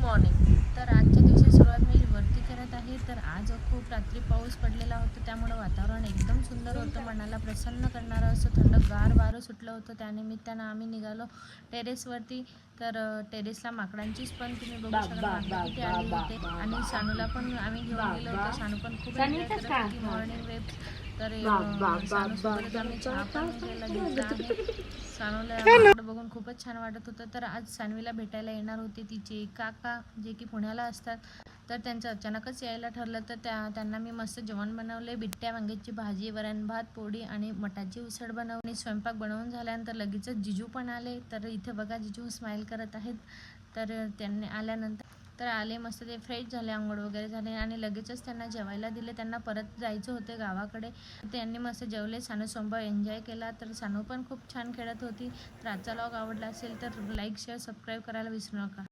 Morning. तर आजच्या दिवशी सुरुवात मी वरती करत आहे. तर आज खूप रात्री पाऊस पडलेला होता, त्यामुळं वातावरण एकदम सुंदर होतं. मनाला प्रसन्न करणारं असं थंडगार वारं सुटलं होतं. त्यानिमित्तानं आम्ही निघालो टेरेसवरती. तर टेरेसला माकडांचीच पण तुम्ही बघू शकाल माकडं किती आली होते. आणि सानूला पण आम्ही घेऊन गेलो होतो. सानू पण खूप एन्जॉय करत होती मॉर्निंग वेव्स. तर सानूसोबतच आम्ही चहा पण घेतला आहे. सानूला माकडं बघून खूपच छान वाटत होतं. तर आज सानवीला भेटायला येणार होते तिचे काका, जे की पुण्याला असतात. तर त्यांचं अचानकच यायला ठरलं. तर त्यांना मी मस्त जेवण बनवले. बिट्ट्या वांग्याची भाजी, वरण भात, पोळी आणि मटाची उसळ बनवली. स्वयंपाक बनवून झाल्यानंतर लगेचच जिजू पण आले. तर इथे बघा जिजू स्माईल करत आहेत. तर त्यांनी आल्यानंतर आले, मस्त ते फ्रेश झाले, अंघोळ वगैरे झाले आणि लगेचच त्यांना जेवायला दिले. त्यांना परत जायचं होते गावाकडे. त्यांनी मस्त जेवले. सानूसोबत एन्जॉय केला. तर सानू पण खूप छान खेळत होती. तर आजचा व्लॉग आवडला असेल तर लाईक, शेअर, सबस्क्राईब करायला विसरू नका.